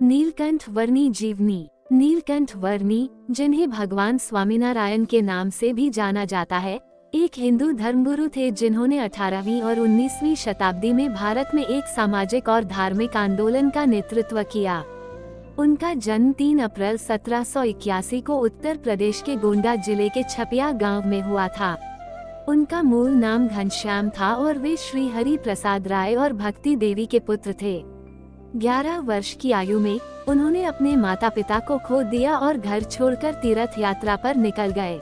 नीलकंठ वर्णी जीवनी। नीलकंठ वर्णी, जिन्हें भगवान स्वामीनारायण के नाम से भी जाना जाता है, एक हिंदू धर्मगुरु थे जिन्होंने 18वीं और 19वीं शताब्दी में भारत में एक सामाजिक और धार्मिक आंदोलन का नेतृत्व किया। उनका जन्म 3 अप्रैल 1781 को उत्तर प्रदेश के गोंडा जिले के छपिया गांव में हुआ था। उनका मूल नाम घनश्याम था और वे श्री हरि प्रसाद राय और भक्ति देवी के पुत्र थे। 11 वर्ष की आयु में उन्होंने अपने माता पिता को खो दिया और घर छोड़कर तीर्थ यात्रा पर निकल गए।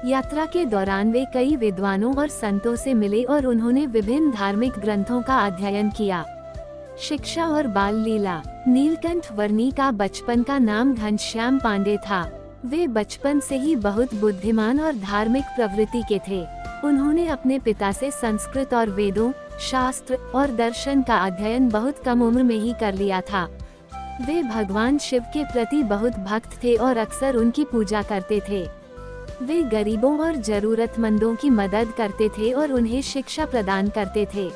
यात्रा के दौरान वे कई विद्वानों और संतों से मिले और उन्होंने विभिन्न धार्मिक ग्रंथों का अध्ययन किया। शिक्षा और बाल लीला। नीलकंठ वर्णी का बचपन का नाम घनश्याम पांडे था। वे बचपन से ही बहुत बुद्धिमान और धार्मिक प्रवृत्ति के थे। उन्होंने अपने पिता से संस्कृत और वेदों, शास्त्र और दर्शन का अध्ययन बहुत कम उम्र में ही कर लिया था। वे भगवान शिव के प्रति बहुत भक्त थे और अक्सर उनकी पूजा करते थे। वे गरीबों और जरूरतमंदों की मदद करते थे और उन्हें शिक्षा प्रदान करते थे।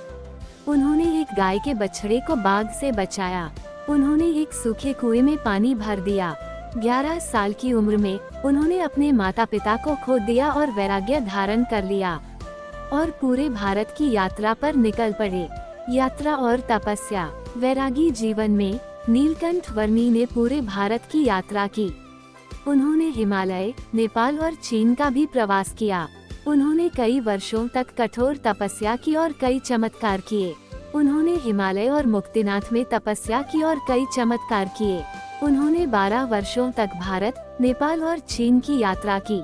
उन्होंने एक गाय के बछड़े को बाघ से बचाया। उन्होंने एक सूखे कुएं में पानी भर दिया। 11 साल की उम्र में उन्होंने अपने माता पिता को खो दिया और वैराग्य धारण कर लिया और पूरे भारत की यात्रा पर निकल पड़े। यात्रा और तपस्या। वैरागी जीवन में नीलकंठ वर्णी ने पूरे भारत की यात्रा की। उन्होंने हिमालय, नेपाल और चीन का भी प्रवास किया। उन्होंने कई वर्षों तक कठोर तपस्या की और कई चमत्कार किए। उन्होंने हिमालय और मुक्तिनाथ में तपस्या की और कई चमत्कार किए। उन्होंने 12 वर्षों तक भारत, नेपाल और चीन की यात्रा की।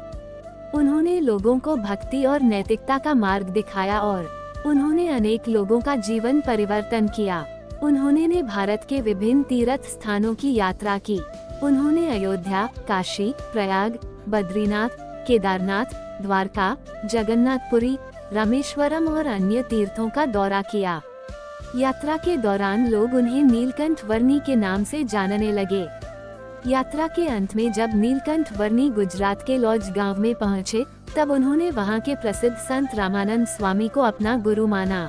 उन्होंने लोगों को भक्ति और नैतिकता का मार्ग दिखाया और उन्होंने अनेक लोगों का जीवन परिवर्तन किया। उन्होंने भारत के विभिन्न तीर्थ स्थानों की यात्रा की। उन्होंने अयोध्या, काशी, प्रयाग, बद्रीनाथ, केदारनाथ, द्वारका, जगन्नाथपुरी, रामेश्वरम और अन्य तीर्थों का दौरा किया। यात्रा के दौरान लोग उन्हें नीलकंठ वर्णी के नाम से जानने लगे। यात्रा के अंत में जब नीलकंठ वर्णी गुजरात के लॉज गांव में पहुंचे, तब उन्होंने वहां के प्रसिद्ध संत रामानंद स्वामी को अपना गुरु माना।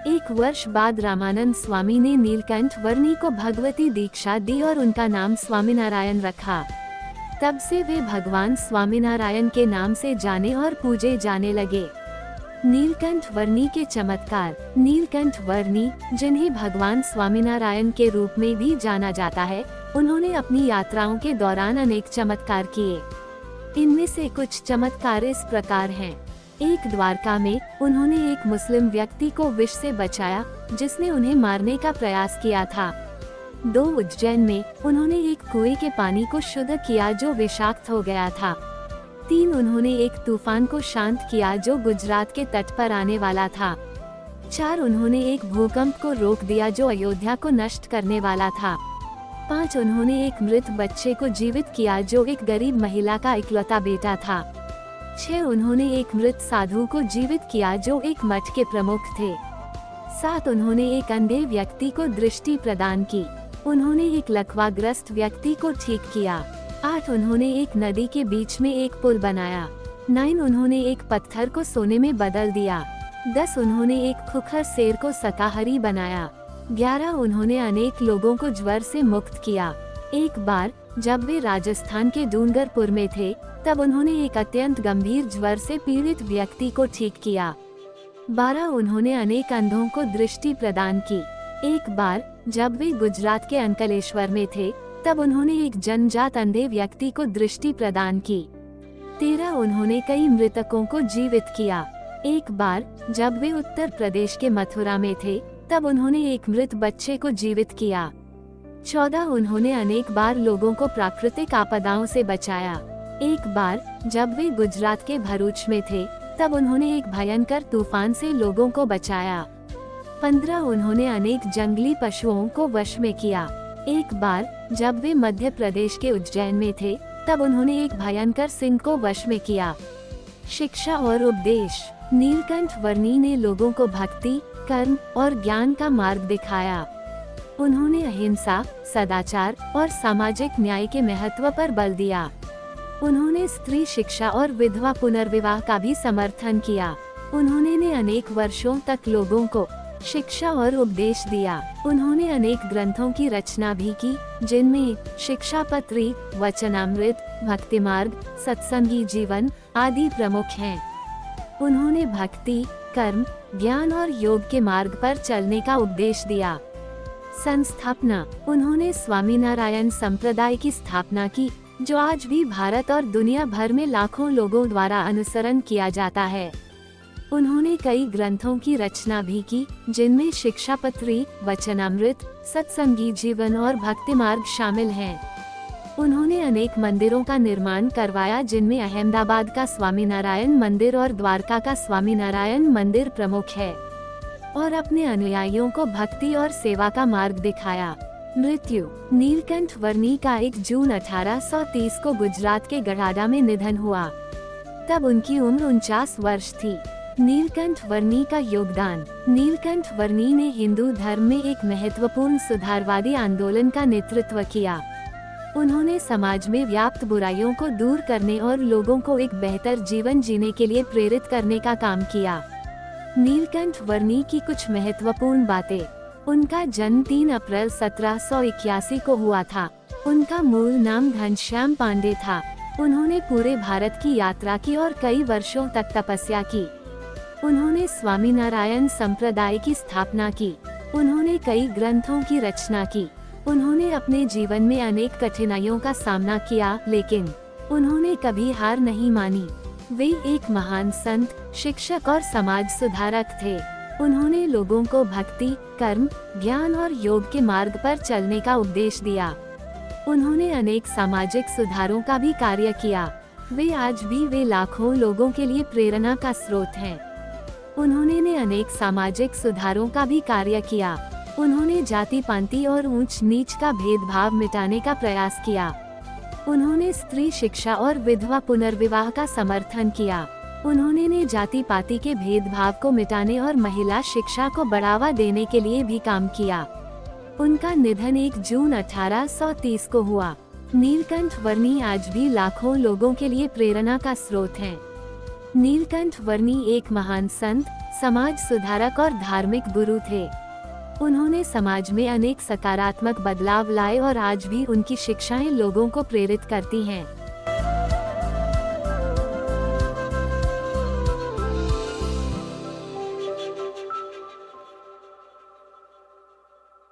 1 वर्ष बाद रामानंद स्वामी ने नीलकंठ वर्णी को भगवती दीक्षा दी और उनका नाम स्वामीनारायण रखा। तब से वे भगवान स्वामीनारायण के नाम से जाने और पूजे जाने लगे। नीलकंठ वर्णी के चमत्कार। नीलकंठ वर्णी, जिन्हें भगवान स्वामीनारायण के रूप में भी जाना जाता है, उन्होंने अपनी यात्राओं के दौरान अनेक चमत्कार किए। इनमें से कुछ चमत्कार इस प्रकार हैं। 1 द्वारका में उन्होंने एक मुस्लिम व्यक्ति को विष से बचाया, जिसने उन्हें मारने का प्रयास किया था। 2 उज्जैन में उन्होंने एक कुएं के पानी को शुद्ध किया जो विषाक्त हो गया था। 3 उन्होंने एक तूफान को शांत किया जो गुजरात के तट पर आने वाला था। 4 उन्होंने एक भूकंप को रोक दिया जो अयोध्या को नष्ट करने वाला था। 5 उन्होंने एक मृत बच्चे को जीवित किया जो एक गरीब महिला का इकलौता बेटा था। 6 उन्होंने एक मृत साधु को जीवित किया जो एक मठ के प्रमुख थे। 7 उन्होंने एक अंधे व्यक्ति को दृष्टि प्रदान की। उन्होंने एक लकवाग्रस्त व्यक्ति को ठीक किया। 8 उन्होंने एक नदी के बीच में एक पुल बनाया। 9 उन्होंने एक पत्थर को सोने में बदल दिया। 10 उन्होंने एक खुखर शेर को शाकाहारी बनाया। 11 उन्होंने अनेक लोगों को ज्वर से मुक्त किया। एक बार जब वे राजस्थान के डूंगरपुर में थे, तब उन्होंने एक अत्यंत गंभीर ज्वर से पीड़ित व्यक्ति को ठीक किया। 12 उन्होंने अनेक अंधों को दृष्टि प्रदान की। एक बार जब वे गुजरात के अंकलेश्वर में थे, तब उन्होंने एक जन्मजात अंधे व्यक्ति को दृष्टि प्रदान की। 13 उन्होंने कई मृतकों को जीवित किया। एक बार जब वे उत्तर प्रदेश के मथुरा में थे, तब उन्होंने एक मृत बच्चे को जीवित किया। 14 उन्होंने अनेक बार लोगों को प्राकृतिक आपदाओं से बचाया। एक बार जब वे गुजरात के भरूच में थे, तब उन्होंने एक भयंकर तूफान से लोगों को बचाया। 15 उन्होंने अनेक जंगली पशुओं को वश में किया। एक बार जब वे मध्य प्रदेश के उज्जैन में थे, तब उन्होंने एक भयंकर सिंह को वश में किया। शिक्षा और उपदेश। नीलकंठ वर्णी ने लोगों को भक्ति, कर्म और ज्ञान का मार्ग दिखाया। उन्होंने अहिंसा, सदाचार और सामाजिक न्याय के महत्व पर बल दिया। उन्होंने स्त्री शिक्षा और विधवा पुनर्विवाह का भी समर्थन किया। उन्होंने अनेक वर्षों तक लोगों को शिक्षा और उपदेश दिया। उन्होंने अनेक ग्रंथों की रचना भी की, जिनमें शिक्षापत्री, वचनामृत, भक्ति मार्ग, सत्संगी जीवन आदि प्रमुख हैं। उन्होंने भक्ति, कर्म, ज्ञान और योग के मार्ग पर चलने का उपदेश दिया। संस्थापना: उन्होंने स्वामीनारायण संप्रदाय की स्थापना की, जो आज भी भारत और दुनिया भर में लाखों लोगों द्वारा अनुसरण किया जाता है। उन्होंने कई ग्रंथों की रचना भी की, जिनमें शिक्षापत्री, वचनामृत, सत्संगी जीवन और भक्ति मार्ग शामिल हैं। उन्होंने अनेक मंदिरों का निर्माण करवाया, जिनमें अहमदाबाद का स्वामीनारायण मंदिर और द्वारका का स्वामीनारायण मंदिर प्रमुख है, और अपने अनुयायियों को भक्ति और सेवा का मार्ग दिखाया। मृत्यु: नीलकंठ वर्नी का 1 जून 1830 को गुजरात के गढ़ाडा में निधन हुआ। तब उनकी उम्र 49 वर्ष थी। नीलकंठ वर्नी का योगदान: नीलकंठ वर्नी ने हिंदू धर्म में एक महत्वपूर्ण सुधारवादी आंदोलन का नेतृत्व किया। उन्होंने समाज में व्याप्त बुराइयों को दूर करने और लोगों को एक बेहतर जीवन जीने के लिए प्रेरित करने का काम किया। नीलकंठ वर्नी की कुछ महत्वपूर्ण बातें: उनका जन्म 3 अप्रैल 1781 को हुआ था। उनका मूल नाम घनश्याम पांडे था। उन्होंने पूरे भारत की यात्रा की और कई वर्षों तक तपस्या की। उन्होंने स्वामीनारायण संप्रदाय की स्थापना की। उन्होंने कई ग्रंथों की रचना की। उन्होंने अपने जीवन में अनेक कठिनाइयों का सामना किया, लेकिन उन्होंने कभी हार नहीं मानी। वे एक महान संत, शिक्षक और समाज सुधारक थे। उन्होंने लोगों को भक्ति, कर्म, ज्ञान और योग के मार्ग पर चलने का उपदेश दिया। उन्होंने अनेक सामाजिक सुधारों का भी कार्य किया। वे आज भी वे लाखों लोगों के लिए प्रेरणा का स्रोत हैं। उन्होंने अनेक सामाजिक सुधारों का भी कार्य किया। उन्होंने जाति पाति और ऊंच नीच का भेदभाव मिटाने का प्रयास किया। उन्होंने स्त्री शिक्षा और विधवा पुनर्विवाह का समर्थन किया। उन्होंने जाति पाति के भेदभाव को मिटाने और महिला शिक्षा को बढ़ावा देने के लिए भी काम किया। उनका निधन 1 जून 1830 को हुआ। नीलकंठ वर्नी आज भी लाखों लोगों के लिए प्रेरणा का स्रोत हैं। नीलकंठ वर्नी एक महान संत, समाज सुधारक और धार्मिक गुरु थे। उन्होंने समाज में अनेक सकारात्मक बदलाव लाए और आज भी उनकी शिक्षाएं लोगों को प्रेरित करती हैं।